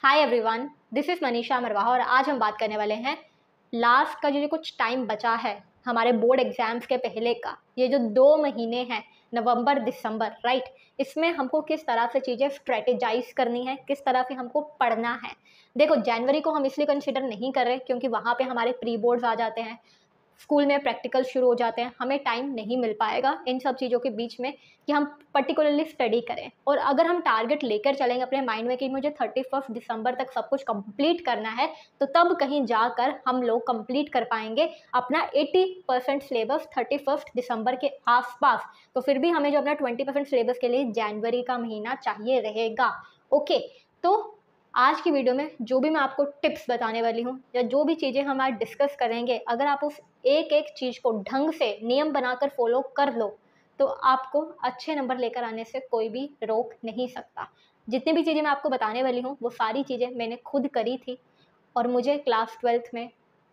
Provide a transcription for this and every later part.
Hi everyone, this is Manisha Marwaha और आज हम बात करने वाले हैं लास्ट का जो कुछ टाइम बचा है हमारे बोर्ड एग्जाम्स के पहले का। ये जो 2 महीने हैं, नवंबर दिसंबर, राइट, इसमें हमको किस तरह से चीज़ें स्ट्रेटेजाइज करनी है, किस तरह से हमको पढ़ना है। देखो, जनवरी को हम इसलिए कंसिडर नहीं कर रहे क्योंकि वहाँ पे हमारे प्री बोर्ड्स आ जाते हैं, स्कूल में प्रैक्टिकल शुरू हो जाते हैं, हमें टाइम नहीं मिल पाएगा इन सब चीज़ों के बीच में कि हम पर्टिकुलरली स्टडी करें। और अगर हम टारगेट लेकर चलेंगे अपने माइंड में कि मुझे 31 दिसंबर तक सब कुछ कंप्लीट करना है, तो तब कहीं जाकर हम लोग कंप्लीट कर पाएंगे अपना 80% सिलेबस 31 दिसंबर के आसपास। तो फिर भी हमें जो अपना 20% सिलेबस के लिए जनवरी का महीना चाहिए रहेगा। ओके, तो आज की वीडियो में जो भी मैं आपको टिप्स बताने वाली हूँ या जो भी चीज़ें हम आज डिस्कस करेंगे, अगर आप उस एक एक चीज़ को ढंग से नियम बनाकर फॉलो कर लो तो आपको अच्छे नंबर लेकर आने से कोई भी रोक नहीं सकता। जितनी भी चीज़ें मैं आपको बताने वाली हूँ वो सारी चीज़ें मैंने खुद करी थी और मुझे क्लास 12th में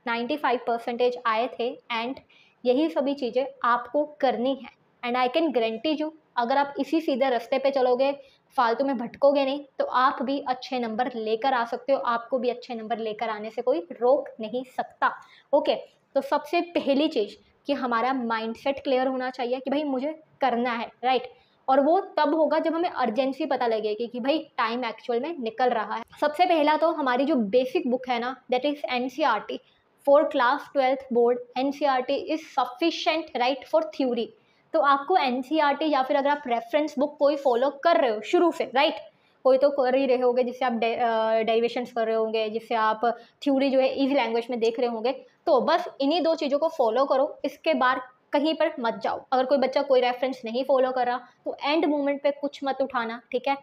95% आए थे। एंड यही सभी चीज़ें आपको करनी है। And I can guarantee you, अगर आप इसी सीधे रास्ते पे चलोगे, फालतू में भटकोगे नहीं, तो आप भी अच्छे नंबर लेकर आ सकते हो। आपको भी अच्छे नंबर लेकर आने से कोई रोक नहीं सकता। ओके, तो सबसे पहली चीज़ कि हमारा माइंडसेट क्लियर होना चाहिए कि भाई मुझे करना है, राइट। और वो तब होगा जब हमें अर्जेंसी पता लगेगी कि भाई टाइम एक्चुअल में निकल रहा है। सबसे पहला तो हमारी जो बेसिक बुक है ना, that is NCERT for class 12th board. NCERT is sufficient, right, for theory. तो आपको एनसीईआरटी या फिर अगर आप रेफरेंस बुक कोई फॉलो कर रहे हो शुरू से, राइट, कोई तो कर ही रहे होगे जिससे आप डेरिवेशंस कर रहे होंगे, जिससे आप थ्योरी जो है इजी लैंग्वेज में देख रहे होंगे, तो बस इन्हीं 2 चीज़ों को फॉलो करो। इसके बाद कहीं पर मत जाओ। अगर कोई बच्चा कोई रेफरेंस नहीं फॉलो कर रहा तो एंड मोमेंट पे कुछ मत उठाना, ठीक है।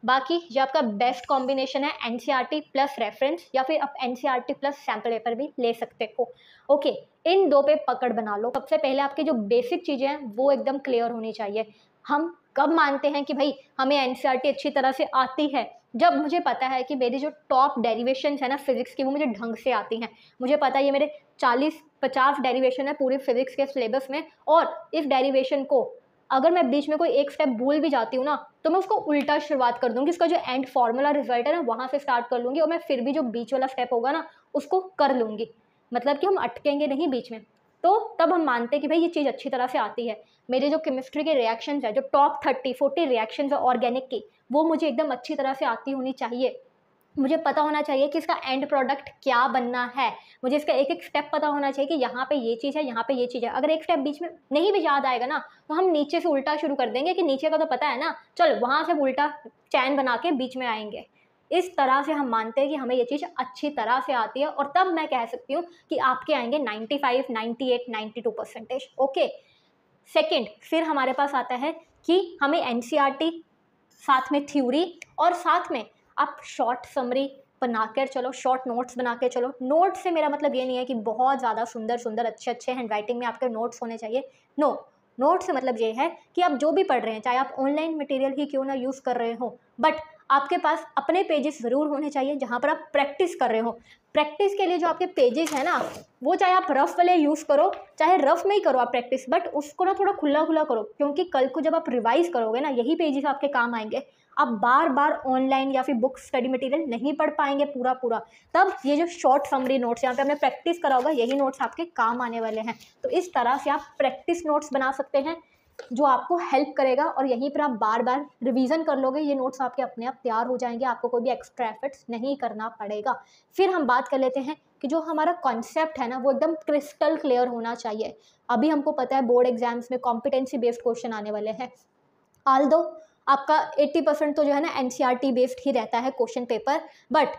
बाकी जो आपका बेस्ट कॉम्बिनेशन है एनसीईआरटी प्लस रेफरेंस, या फिर आप एनसीईआरटी प्लस सैम्पल पेपर भी ले सकते हो। ओके, इन 2 पे पकड़ बना लो। सबसे पहले आपकी जो बेसिक चीज़ें हैं वो एकदम क्लियर होनी चाहिए। हम कब मानते हैं कि भाई हमें एनसीईआरटी अच्छी तरह से आती है? जब मुझे पता है कि मेरी जो टॉप डेरिवेशंस है ना फिजिक्स की, वो मुझे ढंग से आती हैं। मुझे पता है ये मेरे 40-50 डेरिवेशन है पूरे फिजिक्स के सिलेबस में, और इस डेरिवेशन को अगर मैं बीच में कोई एक स्टेप भूल भी जाती हूँ ना, तो मैं उसको उल्टा शुरुआत कर दूंगी। उसका जो एंड फॉर्मूला रिजल्ट है ना, वहाँ से स्टार्ट कर लूँगी और मैं फिर भी जो बीच वाला स्टेप होगा ना उसको कर लूँगी। मतलब कि हम अटकेंगे नहीं बीच में। तो तब हम मानते हैं कि भाई ये चीज़ अच्छी तरह से आती है। मेरे जो केमिस्ट्री के रिएक्शंस है, जो टॉप 30-40 रिएक्शंस है ऑर्गेनिक की, वो मुझे एकदम अच्छी तरह से आती होनी चाहिए। मुझे पता होना चाहिए कि इसका एंड प्रोडक्ट क्या बनना है। मुझे इसका एक एक स्टेप पता होना चाहिए कि यहाँ पे ये चीज़ है, यहाँ पे ये चीज़ है। अगर एक स्टेप बीच में नहीं भी याद आएगा ना, तो हम नीचे से उल्टा शुरू कर देंगे कि नीचे का तो पता है ना, चल वहाँ से उल्टा चैन बना के बीच में आएंगे। इस तरह से हम मानते हैं कि हमें ये चीज़ अच्छी तरह से आती है, और तब मैं कह सकती हूँ कि आपके आएंगे 95, 98, 92%। ओके, सेकेंड, फिर हमारे पास आता है कि हमें एनसीईआरटी, साथ में थ्योरी, और साथ में आप शॉर्ट समरी बना कर चलो, शॉर्ट नोट्स बना के चलो। नोट्स से मेरा मतलब ये नहीं है कि बहुत ज़्यादा सुंदर सुंदर अच्छे अच्छे हैंड राइटिंग में आपके नोट्स होने चाहिए। नो, नोट से मतलब ये है कि आप जो भी पढ़ रहे हैं, चाहे आप ऑनलाइन मटेरियल ही क्यों ना यूज़ कर रहे हो, बट आपके पास अपने पेजेस ज़रूर होने चाहिए जहाँ पर आप प्रैक्टिस कर रहे हो। प्रैक्टिस के लिए जो आपके पेजेस हैं ना, वो चाहे आप रफ वाले यूज़ करो, चाहे रफ में ही करो आप प्रैक्टिस, बट उसको ना थोड़ा खुला खुला करो, क्योंकि कल को जब आप रिवाइज करोगे ना, यही पेजेस आपके काम आएंगे। आप बार बार ऑनलाइन या फिर बुक स्टडी मटेरियल नहीं पढ़ पाएंगे पूरा पूरा। तब ये जो शॉर्ट समरी नोट्स यहाँ पे हमने प्रैक्टिस करा होगा, यही नोट्स आपके काम आने वाले हैं। तो इस तरह से आप प्रैक्टिस नोट्स बना सकते हैं जो आपको हेल्प करेगा, और यहीं पर आप बार बार रिवीजन कर लोगे, ये नोट्स आपके अपने आप तैयार हो जाएंगे, आपको कोई भी एक्स्ट्रा एफर्ट्स नहीं करना पड़ेगा। फिर हम बात कर लेते हैं कि जो हमारा कॉन्सेप्ट है ना, वो एकदम क्रिस्टल क्लियर होना चाहिए। अभी हमको पता है बोर्ड एग्जाम्स में कॉम्पिटेंसी बेस्ड क्वेश्चन आने वाले हैं। ऑल्दो आपका 80% तो जो है ना एनसीईआरटी बेस्ड ही रहता है question paper, but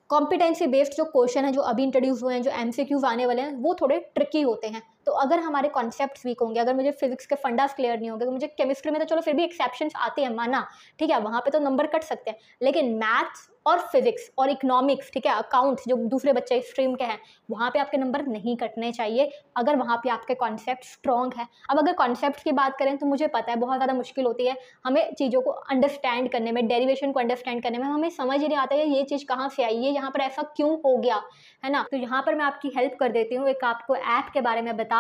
competency based जो क्वेश्चन है जो अभी इंट्रोड्यूस हुए हैं, जो एमसीक्यूज आने वाले हैं, वो थोड़े ट्रिकी होते हैं। तो अगर हमारे कॉन्सेप्ट्स वीक होंगे, अगर मुझे फिजिक्स के फंडास क्लियर नहीं होंगे, तो मुझे केमिस्ट्री में तो चलो फिर भी एक्सेप्शंस आते हैं, माना, ठीक है, वहाँ पे तो नंबर कट सकते हैं, लेकिन मैथ्स और फिजिक्स और इकोनॉमिक्स, ठीक है, अकाउंट्स जो दूसरे बच्चे स्ट्रीम के हैं, वहाँ पे आपके नंबर नहीं कटने चाहिए अगर वहाँ पे आपके कॉन्सेप्ट स्ट्रॉन्ग है। अब अगर कॉन्सेप्ट की बात करें तो मुझे पता है बहुत ज़्यादा मुश्किल होती है हमें चीज़ों को अंडरस्टैंड करने में, डेरिवेशन को अंडरस्टैंड करने में हमें समझ ही नहीं आता है ये चीज़ कहाँ से आई, ये यहाँ पर ऐसा क्यों हो गया, है ना। तो यहाँ पर मैं आपकी हेल्प कर देती हूँ एक आपको ऐप के बारे में बताकर।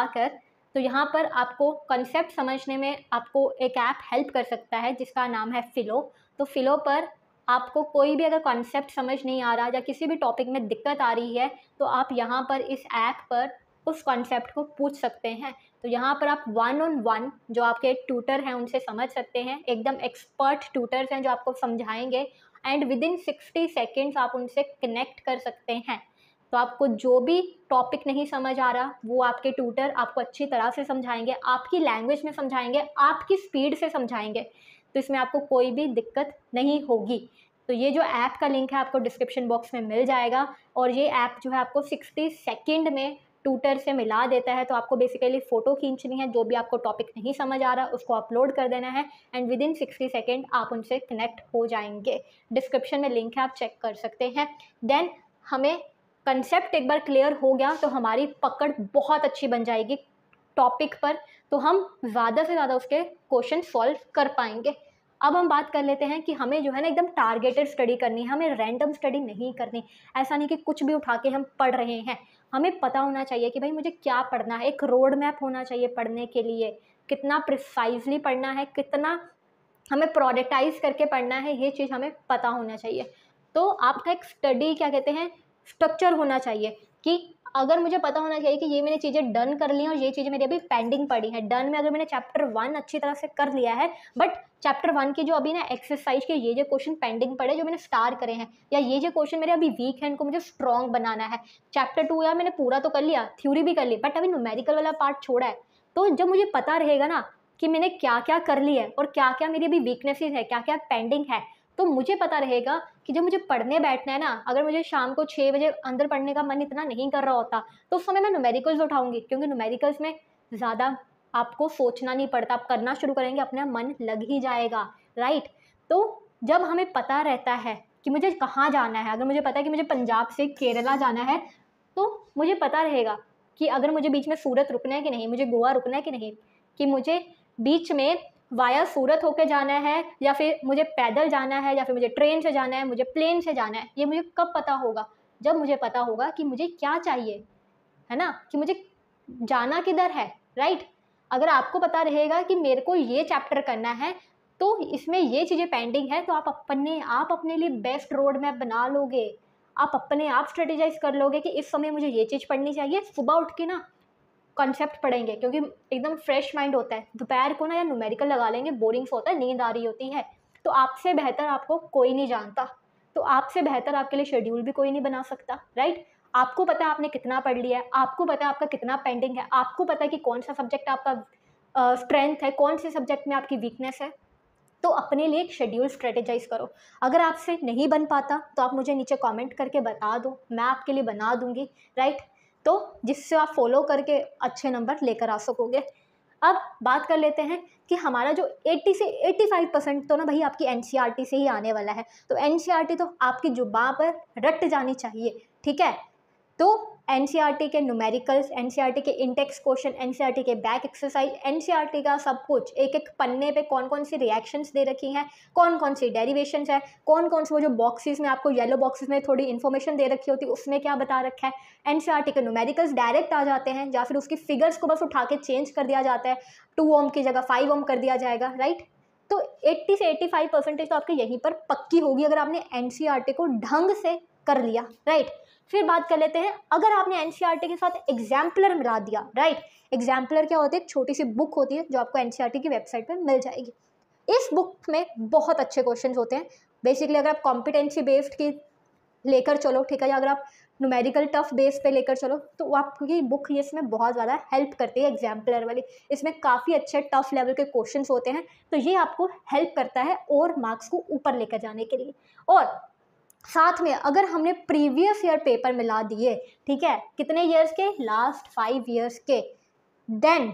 तो यहाँ पर आपको कॉन्सेप्ट समझने में आपको एक ऐप हेल्प कर सकता है जिसका नाम है फिलो। तो फिलो पर आपको कोई भी अगर कॉन्सेप्ट समझ नहीं आ रहा या किसी भी टॉपिक में दिक्कत आ रही है तो आप यहाँ पर इस ऐप पर उस कॉन्सेप्ट को पूछ सकते हैं। तो यहाँ पर आप 1-on-1 जो आपके ट्यूटर हैं उनसे समझ सकते हैं, एकदम एक्सपर्ट ट्यूटर्स हैं जो आपको समझाएंगे एंड विदिन 60 सेकेंड्स आप उनसे कनेक्ट कर सकते हैं। तो आपको जो भी टॉपिक नहीं समझ आ रहा वो आपके ट्यूटर आपको अच्छी तरह से समझाएंगे, आपकी लैंग्वेज में समझाएंगे, आपकी स्पीड से समझाएंगे। तो इसमें आपको कोई भी दिक्कत नहीं होगी। तो ये जो ऐप का लिंक है आपको डिस्क्रिप्शन बॉक्स में मिल जाएगा और ये ऐप जो है आपको 60 सेकेंड में ट्यूटर से मिला देता है। तो आपको बेसिकली फ़ोटो खींचनी है, जो भी आपको टॉपिक नहीं समझ आ रहा उसको अपलोड कर देना है एंड विदिन 60 सेकेंड आप उनसे कनेक्ट हो जाएंगे। डिस्क्रिप्शन में लिंक है, आप चेक कर सकते हैं। देन हमें कंसेप्ट एक बार क्लियर हो गया तो हमारी पकड़ बहुत अच्छी बन जाएगी टॉपिक पर, तो हम ज़्यादा से ज़्यादा उसके क्वेश्चन सॉल्व कर पाएंगे। अब हम बात कर लेते हैं कि हमें जो है ना एकदम टारगेटेड स्टडी करनी है, हमें रैंडम स्टडी नहीं करनी। ऐसा नहीं कि कुछ भी उठा के हम पढ़ रहे हैं, हमें पता होना चाहिए कि भाई मुझे क्या पढ़ना है, एक रोड मैप होना चाहिए पढ़ने के लिए, कितना प्रिसाइजली पढ़ना है, कितना हमें प्रोडक्टाइज करके पढ़ना है, ये चीज़ हमें पता होना चाहिए। तो आपका एक स्टडी क्या कहते हैं स्ट्रक्चर होना चाहिए कि अगर मुझे पता होना चाहिए कि ये मैंने चीज़ें डन कर ली हैं और ये चीज़ें मेरी अभी पेंडिंग पड़ी हैं। डन में अगर मैंने चैप्टर 1 अच्छी तरह से कर लिया है, बट चैप्टर 1 की जो अभी ना एक्सरसाइज के ये जो क्वेश्चन पेंडिंग पड़े जो मैंने स्टार करे हैं, या ये जो क्वेश्चन मेरे अभी वीक है, इनको मुझे स्ट्रॉन्ग बनाना है। चैप्टर 2 यार मैंने पूरा तो कर लिया, थ्योरी भी कर ली, बट अभी न्यूमेरिकल वाला पार्ट छोड़ा है। तो जब मुझे पता रहेगा ना कि मैंने क्या क्या कर लिया है और क्या क्या मेरी अभी वीकनेसेस है, क्या क्या पेंडिंग है, तो मुझे पता रहेगा कि जब मुझे पढ़ने बैठना है ना, अगर मुझे शाम को 6 बजे अंदर पढ़ने का मन इतना नहीं कर रहा होता तो उस समय मैं न्यूमेरिकल्स उठाऊंगी, क्योंकि न्यूमेरिकल्स में ज़्यादा आपको सोचना नहीं पड़ता, आप करना शुरू करेंगे अपना मन लग ही जाएगा, राइट। तो जब हमें पता रहता है कि मुझे कहाँ जाना है, अगर मुझे पता है कि मुझे पंजाब से केरला जाना है तो मुझे पता रहेगा कि अगर मुझे बीच में सूरत रुकना है कि नहीं, मुझे गोवा रुकना है कि नहीं, कि मुझे बीच में वाया सूरत होके जाना है या फिर मुझे पैदल जाना है या फिर मुझे ट्रेन से जाना है, मुझे प्लेन से जाना है। ये मुझे कब पता होगा, जब मुझे पता होगा कि मुझे क्या चाहिए, है ना, कि मुझे जाना किधर है, राइट। अगर आपको पता रहेगा कि मेरे को ये चैप्टर करना है तो इसमें ये चीज़ें पेंडिंग है, तो आप अपने लिए बेस्ट रोड मैप बना लोगे, आप अपने आप स्ट्रेटेजाइज कर लोगे कि इस समय मुझे ये चीज़ पढ़नी चाहिए। सुबह उठ के ना कॉन्सेप्ट पढ़ेंगे क्योंकि एकदम फ्रेश माइंड होता है, दोपहर को ना या न्यूमेरिकल लगा लेंगे, बोरिंग सा होता है, नींद आ रही होती है। तो आपसे बेहतर आपको कोई नहीं जानता, तो आपसे बेहतर आपके लिए शेड्यूल भी कोई नहीं बना सकता, राइट। आपको पता है आपने कितना पढ़ लिया है, आपको पता है आपका कितना पेंडिंग है, आपको पता है कि कौन सा सब्जेक्ट आपका स्ट्रेंथ है, कौन से सब्जेक्ट में आपकी वीकनेस है। तो अपने लिए एक शेड्यूल स्ट्रेटेजाइज करो। अगर आपसे नहीं बन पाता तो आप मुझे नीचे कमेंट करके बता दो, मैं आपके लिए बना दूंगी, राइट। तो जिससे आप फॉलो करके अच्छे नंबर लेकर आ सकोगे। अब बात कर लेते हैं कि हमारा जो 80 से 85% तो ना भाई आपकी एनसीईआरटी से ही आने वाला है। तो एनसीईआरटी तो आपकी जुबान पर रट जानी चाहिए, ठीक है। तो एनसीईआरटी के न्यूमेरिकल्स, एनसीईआरटी के इंटेक्स क्वेश्चन, एनसीईआरटी के बैक एक्सरसाइज, एनसीईआरटी का सब कुछ एक एक पन्ने पे कौन कौन सी रिएक्शंस दे रखी हैं, कौन कौन सी डेरिवेशंस है, कौन कौन से वो जो बॉक्सेस में आपको येलो बॉक्सेस में थोड़ी इन्फॉर्मेशन दे रखी होती है उसमें क्या बता रखा है। एनसीईआरटी के न्यूमेरिकल्स डायरेक्ट आ जाते हैं या फिर उसकी फिगर्स को बस उठा के चेंज कर दिया जाता है, 2 ओम की जगह 5 ओम कर दिया जाएगा, राइट। तो 80 से 85% तो आपके यहीं पर पक्की होगी अगर आपने एनसीईआरटी को ढंग से कर लिया, राइट। फिर बात कर लेते हैं, अगर आपने एनसीईआरटी के साथ एग्जाम्पलर मिला दिया, राइट। एग्जाम्पलर क्या होती है, एक छोटी सी बुक होती है जो आपको एनसीईआरटी की वेबसाइट पर मिल जाएगी। इस बुक में बहुत अच्छे क्वेश्चंस होते हैं। बेसिकली अगर आप कॉम्पिटेंसी बेस्ड की लेकर चलो, ठीक है, या अगर आप न्यूमेरिकल टफ बेस पे लेकर चलो तो आपकी बुक ये इसमें बहुत ज़्यादा हेल्प करती है एग्जाम्पलर वाली। इसमें काफ़ी अच्छे टफ लेवल के क्वेश्चंस होते हैं, तो ये आपको हेल्प करता है और मार्क्स को ऊपर लेकर जाने के लिए। और साथ में अगर हमने प्रीवियस ईयर पेपर मिला दिए, ठीक है, कितने ईयर्स के, लास्ट 5 ईयर्स के, then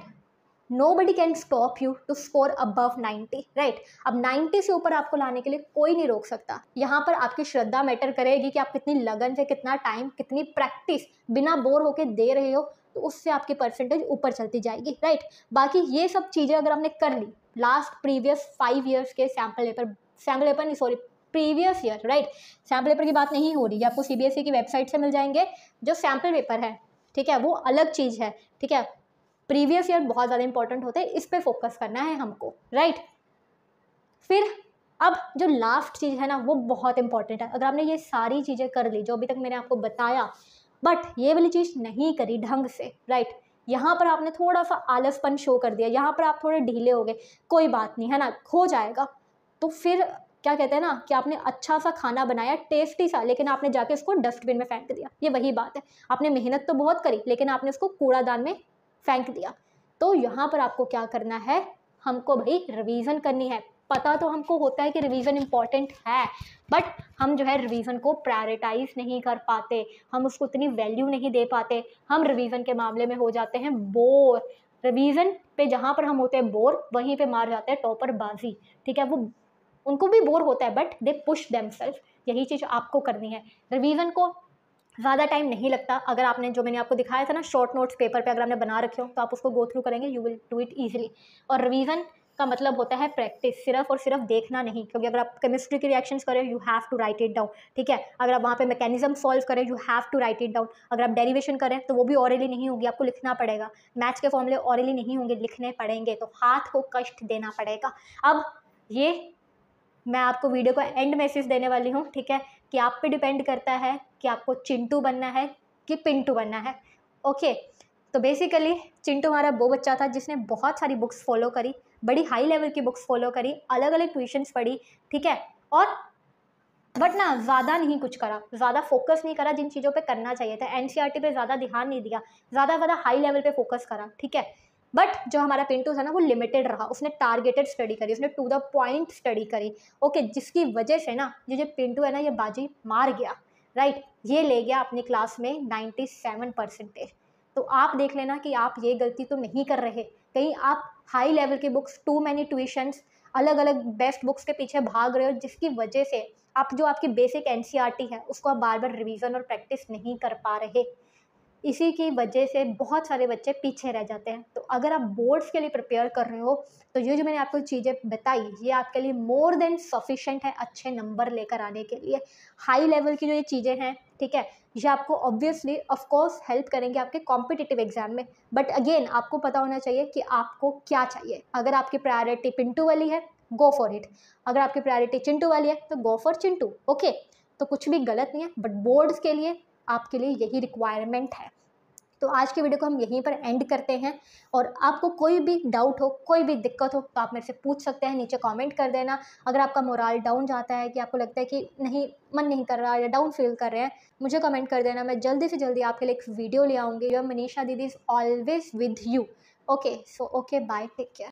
nobody can stop you to score above 90, right. अब 90 से ऊपर आपको लाने के लिए कोई नहीं रोक सकता। यहाँ पर आपकी श्रद्धा मैटर करेगी कि आप कितनी लगन से, कितना टाइम, कितनी प्रैक्टिस बिना बोर होके दे रहे हो, तो उससे आपकी परसेंटेज ऊपर चलती जाएगी, राइट। बाकी ये सब चीज़ें अगर आपने कर ली, लास्ट प्रीवियस 5 ईयर्स के सैम्पल पेपर नहीं, sorry, previous year, right. Sample paper की बात नहीं हो रही है, आपको सीबीएसई की वेबसाइट से मिल जाएंगे जो सैम्पल पेपर है, ठीक है, वो अलग चीज़ है, ठीक है। प्रीवियस ईयर बहुत ज़्यादा इंपॉर्टेंट होते हैं, इस पे फोकस करना है हमको, राइट। फिर अब जो लास्ट चीज़ है ना वो बहुत इंपॉर्टेंट है। अगर आपने ये सारी चीज़ें कर ली जो अभी तक मैंने आपको बताया, बट ये वाली चीज़ नहीं करी ढंग से, राइट, यहाँ पर आपने थोड़ा सा आलसपन शो कर दिया, यहाँ पर आप थोड़े ढीले हो गए, कोई बात नहीं है ना, हो जाएगा। तो फिर क्या कहते हैं ना कि आपने अच्छा सा खाना बनाया, टेस्टी सा, लेकिन आपने जाके उसको डस्टबिन में फेंक दिया। ये वही बात है, आपने मेहनत तो बहुत करी लेकिन आपने उसको कूड़ादान में फेंक दिया। तो यहाँ पर आपको क्या करना है, हमको भाई रिवीजन करनी है। पता तो हमको होता है कि रिवीजन इंपॉर्टेंट है, बट हम जो है रिवीजन को प्रायोरिटाइज नहीं कर पाते, हम उसको उतनी वैल्यू नहीं दे पाते। हम रिवीजन के मामले में हो जाते हैं बोर। रिवीजन पे जहाँ पर हम होते हैं बोर, वहीं पे मार जाते हैं टॉपर बाजी। ठीक है, वो उनको भी बोर होता है बट दे पुश देमसेल्फ। यही चीज़ आपको करनी है। रिवीजन को ज़्यादा टाइम नहीं लगता। अगर आपने जो मैंने आपको दिखाया था ना शॉर्ट नोट्स पेपर पे अगर आपने बना रखे हो तो आप उसको गो थ्रू करेंगे, you will do it easily. और रिवीजन का मतलब होता है प्रैक्टिस, सिर्फ और सिर्फ देखना नहीं। क्योंकि अगर आप केमिस्ट्री की रिएक्शंस करें you have to write it down. ठीक है, अगर आप वहाँ पे मैकेनिज्म सॉल्व करें you have to write it down. अगर आप डेरिवेशन करें तो वो भी ऑरली नहीं होगी, आपको लिखना पड़ेगा। मैथ्स के फॉर्मूले ऑरली नहीं होंगे, लिखने पड़ेंगे, तो हाथ को कष्ट देना पड़ेगा। अब ये मैं आपको वीडियो को एंड मैसेज देने वाली हूँ, ठीक है, कि आप पे डिपेंड करता है कि आपको चिंटू बनना है कि पिंटू बनना है। ओके, तो बेसिकली चिंटू हमारा वो बच्चा था जिसने बहुत सारी बुक्स फॉलो करी, बड़ी हाई लेवल की बुक्स फॉलो करी, अलग अलग ट्यूशन्स पढ़ी, ठीक है, और बट ना ज़्यादा नहीं कुछ करा, ज़्यादा फोकस नहीं करा जिन चीज़ों पे करना चाहिए था। एनसीईआरटी पे ज़्यादा ध्यान नहीं दिया, ज़्यादा हाई लेवल पे फोकस करा, ठीक है। बट जो हमारा पिंटू था ना वो लिमिटेड रहा, उसने टारगेटेड स्टडी करी, उसने टू द पॉइंट स्टडी करी। ओके, जिसकी वजह से ना ये जो पिंटू है ना ये बाजी मार गया, राइट। ये ले गया अपनी क्लास में 97%। तो आप देख लेना कि आप ये गलती तो नहीं कर रहे, कहीं आप हाई लेवल की बुक्स, टू मैनी ट्यूशन्स, अलग अलग बेस्ट बुक्स के पीछे भाग रहे हो, जिसकी वजह से आप जो आपकी बेसिक एनसीईआरटी है उसको आप बार बार रिवीजन और प्रैक्टिस नहीं कर पा रहे। इसी की वजह से बहुत सारे बच्चे पीछे रह जाते हैं। तो अगर आप बोर्ड्स के लिए प्रिपेयर कर रहे हो तो ये जो मैंने आपको चीज़ें बताई ये आपके लिए मोर देन सफिशेंट है अच्छे नंबर लेकर आने के लिए। हाई लेवल की जो ये चीज़ें हैं, ठीक है, ये आपको ऑब्वियसली ऑफकोर्स हेल्प करेंगे आपके कॉम्पिटिटिव एग्जाम में। बट अगेन आपको पता होना चाहिए कि आपको क्या चाहिए। अगर आपकी प्रायोरिटी पिंटू वाली है गो फॉर इट, अगर आपकी प्रायोरिटी चिंटू वाली है तो गो फॉर चिंटू। ओके, तो कुछ भी गलत नहीं है, बट बोर्ड्स के लिए आपके लिए यही रिक्वायरमेंट है। तो आज की वीडियो को हम यहीं पर एंड करते हैं। और आपको कोई भी डाउट हो, कोई भी दिक्कत हो तो आप मेरे से पूछ सकते हैं, नीचे कमेंट कर देना। अगर आपका मोराल डाउन जाता है कि आपको लगता है कि नहीं मन नहीं कर रहा या डाउन फील कर रहे हैं, मुझे कमेंट कर देना। मैं जल्दी से जल्दी आपके लिए एक वीडियो ले आऊँगी। Your Manisha didi is always with you. Okay, so okay, bye, take care.